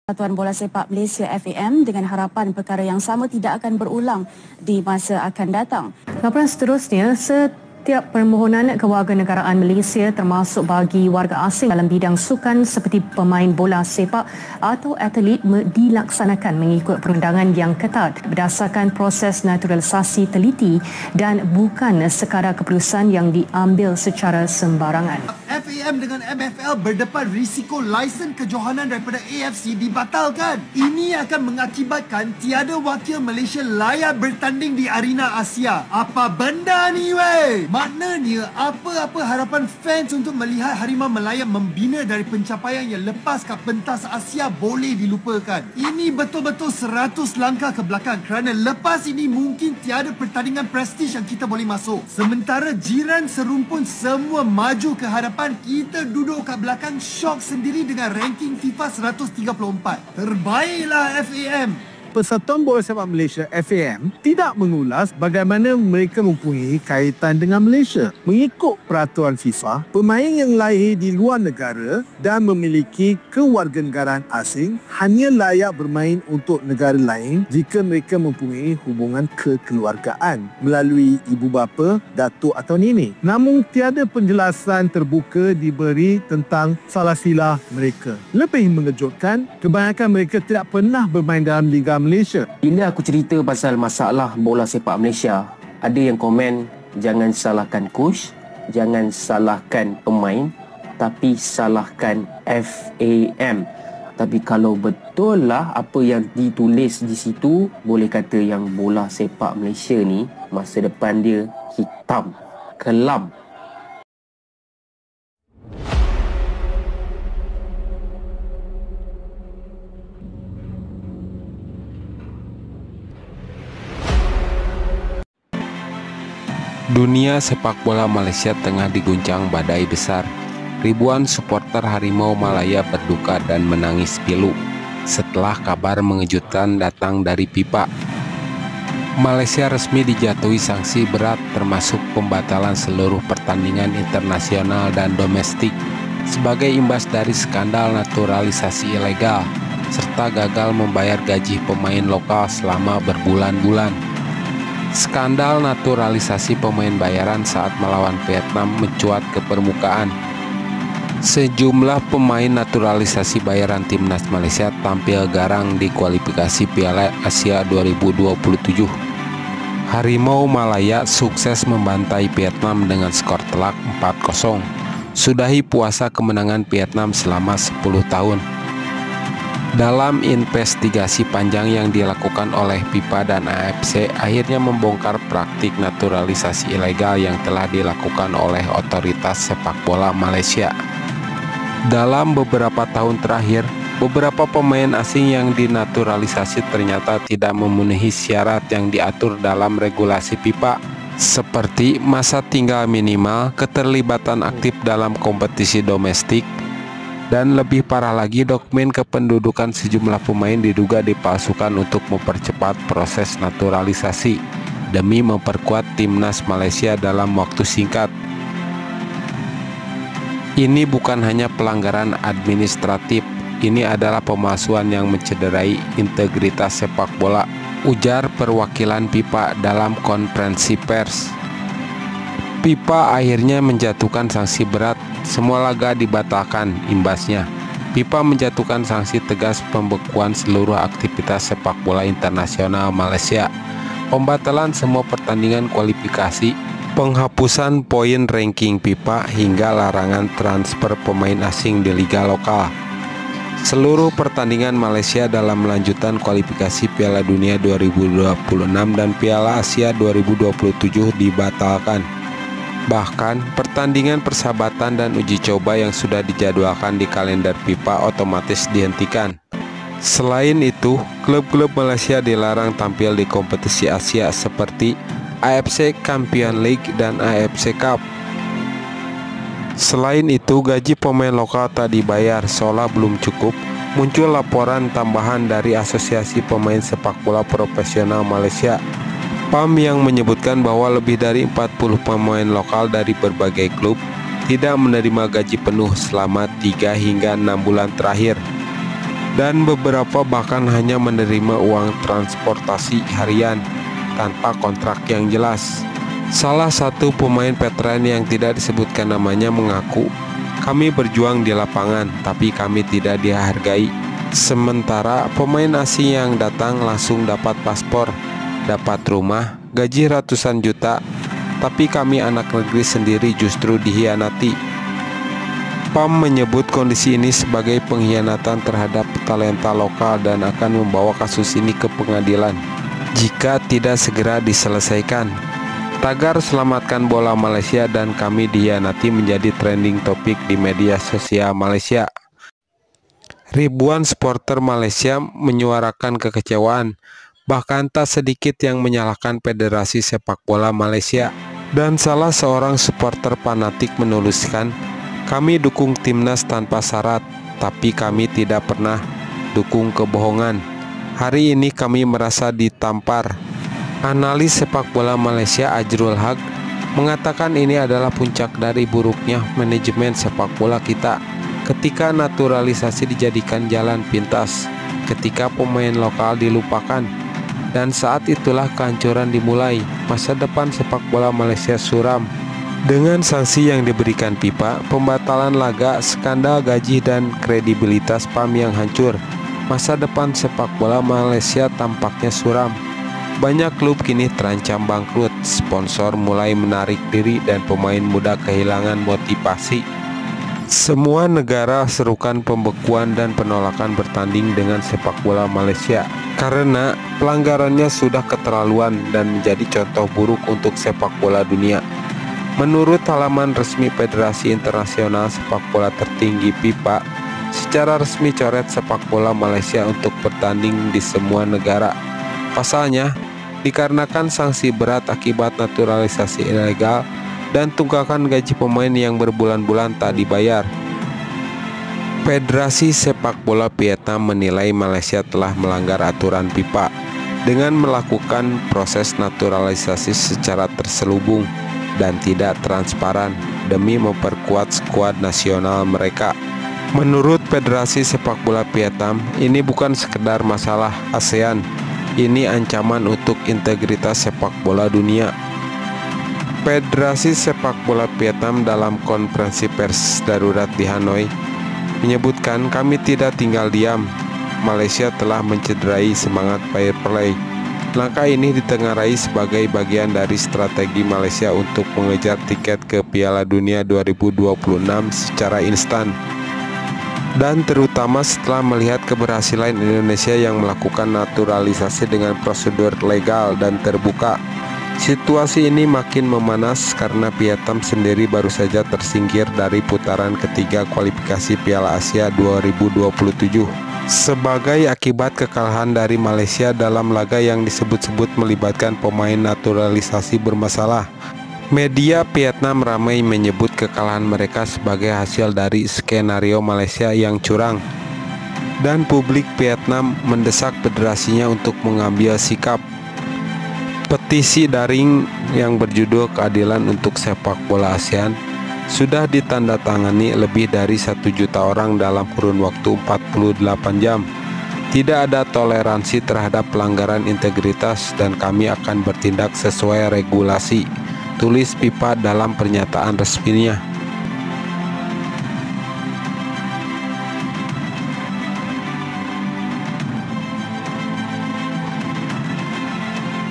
Persatuan Bola Sepak Malaysia FAM dengan harapan perkara yang sama tidak akan berulang di masa akan datang. Laporan seterusnya, setiap permohonan kewarganegaraan Malaysia termasuk bagi warga asing dalam bidang sukan seperti pemain bola sepak atau atlet dilaksanakan mengikut perundangan yang ketat berdasarkan proses naturalisasi teliti dan bukan sekadar keputusan yang diambil secara sembarangan. FAM dengan MFL berdepan risiko lesen kejohanan daripada AFC dibatalkan. Ini akan mengakibatkan tiada wakil Malaysia layak bertanding di arena Asia. Apa benda ni weh? Maknanya apa-apa harapan fans untuk melihat Harimau Melaya membina dari pencapaian yang lepas kat pentas Asia boleh dilupakan. Ini betul-betul 100 langkah ke belakang kerana lepas ini mungkin tiada pertandingan prestij yang kita boleh masuk. Sementara jiran serumpun semua maju ke hadapan, kita duduk kat belakang syok sendiri dengan ranking FIFA 134. Terbaiklah FAM. Persatuan Bola Sepak Malaysia FAM tidak mengulas bagaimana mereka mempunyai kaitan dengan Malaysia. Mengikut peraturan FIFA, pemain yang lahir di luar negara dan memiliki kewarganegaraan asing hanya layak bermain untuk negara lain jika mereka mempunyai hubungan kekeluargaan melalui ibu bapa, datuk atau nenek. Namun tiada penjelasan terbuka diberi tentang salah silah mereka. Lebih mengejutkan, kebanyakan mereka tidak pernah bermain dalam Liga Malaysia. Bila aku cerita pasal masalah bola sepak Malaysia, ada yang komen jangan salahkan coach, jangan salahkan pemain, tapi salahkan FAM. Tapi kalau betul lah apa yang ditulis di situ, boleh kata yang bola sepak Malaysia ni masa depan dia hitam, kelam. Dunia sepak bola Malaysia tengah diguncang badai besar. Ribuan supporter Harimau Malaya berduka dan menangis pilu setelah kabar mengejutkan datang dari FIFA. Malaysia resmi dijatuhi sanksi berat termasuk pembatalan seluruh pertandingan internasional dan domestik sebagai imbas dari skandal naturalisasi ilegal serta gagal membayar gaji pemain lokal selama berbulan-bulan. Skandal naturalisasi pemain bayaran saat melawan Vietnam mencuat ke permukaan. Sejumlah pemain naturalisasi bayaran timnas Malaysia tampil garang di kualifikasi Piala Asia 2027. Harimau Malaya sukses membantai Vietnam dengan skor telak 4-0. Sudahi puasa kemenangan Vietnam selama 10 tahun. Dalam investigasi panjang yang dilakukan oleh FIFA dan AFC, akhirnya membongkar praktik naturalisasi ilegal yang telah dilakukan oleh otoritas sepak bola Malaysia. Dalam beberapa tahun terakhir, beberapa pemain asing yang dinaturalisasi ternyata tidak memenuhi syarat yang diatur dalam regulasi FIFA, seperti masa tinggal minimal, keterlibatan aktif dalam kompetisi domestik, dan lebih parah lagi, dokumen kependudukan sejumlah pemain diduga dipalsukan untuk mempercepat proses naturalisasi demi memperkuat timnas Malaysia dalam waktu singkat. Ini bukan hanya pelanggaran administratif, ini adalah pemalsuan yang mencederai integritas sepak bola, ujar perwakilan FIFA dalam konferensi pers. FIFA akhirnya menjatuhkan sanksi berat, semua laga dibatalkan imbasnya. FIFA menjatuhkan sanksi tegas pembekuan seluruh aktivitas sepak bola internasional Malaysia, pembatalan semua pertandingan kualifikasi, penghapusan poin ranking FIFA hingga larangan transfer pemain asing di liga lokal. Seluruh pertandingan Malaysia dalam lanjutan kualifikasi Piala Dunia 2026 dan Piala Asia 2027 dibatalkan. Bahkan, pertandingan persahabatan dan uji coba yang sudah dijadwalkan di kalender FIFA otomatis dihentikan. Selain itu, klub-klub Malaysia dilarang tampil di kompetisi Asia seperti AFC Champions League dan AFC Cup. Selain itu, gaji pemain lokal tak dibayar seolah belum cukup. Muncul laporan tambahan dari Asosiasi Pemain Sepak Bola Profesional Malaysia PAM yang menyebutkan bahwa lebih dari 40 pemain lokal dari berbagai klub tidak menerima gaji penuh selama 3 hingga 6 bulan terakhir. dan beberapa bahkan hanya menerima uang transportasi harian tanpa kontrak yang jelas. Salah satu pemain veteran yang tidak disebutkan namanya mengaku, "Kami berjuang di lapangan, tapi kami tidak dihargai. Sementara pemain asing yang datang langsung dapat paspor, dapat rumah, gaji ratusan juta, tapi kami anak negeri sendiri justru dihianati." PAM menyebut kondisi ini sebagai pengkhianatan terhadap talenta lokal dan akan membawa kasus ini ke pengadilan jika tidak segera diselesaikan. Tagar "Selamatkan Bola Malaysia dan Kami Dihianati" menjadi trending topik di media sosial Malaysia. Ribuan supporter Malaysia menyuarakan kekecewaan, bahkan tak sedikit yang menyalahkan Federasi Sepak Bola Malaysia. Dan salah seorang supporter fanatik menuliskan, "Kami dukung timnas tanpa syarat, tapi kami tidak pernah dukung kebohongan. Hari ini kami merasa ditampar." Analis sepak bola Malaysia Ajrul Haq mengatakan ini adalah puncak dari buruknya manajemen sepak bola kita ketika naturalisasi dijadikan jalan pintas, ketika pemain lokal dilupakan, dan saat itulah kehancuran dimulai. Masa depan sepak bola Malaysia suram. Dengan sanksi yang diberikan FIFA, pembatalan laga, skandal gaji dan kredibilitas PAM yang hancur, masa depan sepak bola Malaysia tampaknya suram. Banyak klub kini terancam bangkrut, sponsor mulai menarik diri dan pemain muda kehilangan motivasi. Semua negara serukan pembekuan dan penolakan bertanding dengan sepak bola Malaysia karena pelanggarannya sudah keterlaluan dan menjadi contoh buruk untuk sepak bola dunia. Menurut halaman resmi Federasi Internasional Sepak Bola tertinggi FIFA, secara resmi coret sepak bola Malaysia untuk bertanding di semua negara. Pasalnya, dikarenakan sanksi berat akibat naturalisasi ilegal dan tunggakan gaji pemain yang berbulan-bulan tak dibayar. Federasi Sepak Bola Vietnam menilai Malaysia telah melanggar aturan FIFA dengan melakukan proses naturalisasi secara terselubung dan tidak transparan demi memperkuat skuad nasional mereka. Menurut Federasi Sepak Bola Vietnam, ini bukan sekedar masalah ASEAN, ini ancaman untuk integritas sepak bola dunia. Federasi Sepak Bola Vietnam dalam konferensi pers darurat di Hanoi menyebutkan, "Kami tidak tinggal diam. Malaysia telah mencederai semangat fair play. Langkah ini ditengarai sebagai bagian dari strategi Malaysia untuk mengejar tiket ke Piala Dunia 2026 secara instan. Dan terutama setelah melihat keberhasilan Indonesia yang melakukan naturalisasi dengan prosedur legal dan terbuka. Situasi ini makin memanas karena Vietnam sendiri baru saja tersingkir dari putaran ketiga kualifikasi Piala Asia 2027 sebagai akibat kekalahan dari Malaysia dalam laga yang disebut-sebut melibatkan pemain naturalisasi bermasalah. Media Vietnam ramai menyebut kekalahan mereka sebagai hasil dari skenario Malaysia yang curang, dan publik Vietnam mendesak federasinya untuk mengambil sikap. Petisi daring yang berjudul "Keadilan untuk Sepak Bola ASEAN" sudah ditandatangani lebih dari 1 juta orang dalam kurun waktu 48 jam. Tidak ada toleransi terhadap pelanggaran integritas dan kami akan bertindak sesuai regulasi, tulis FIFA dalam pernyataan resminya.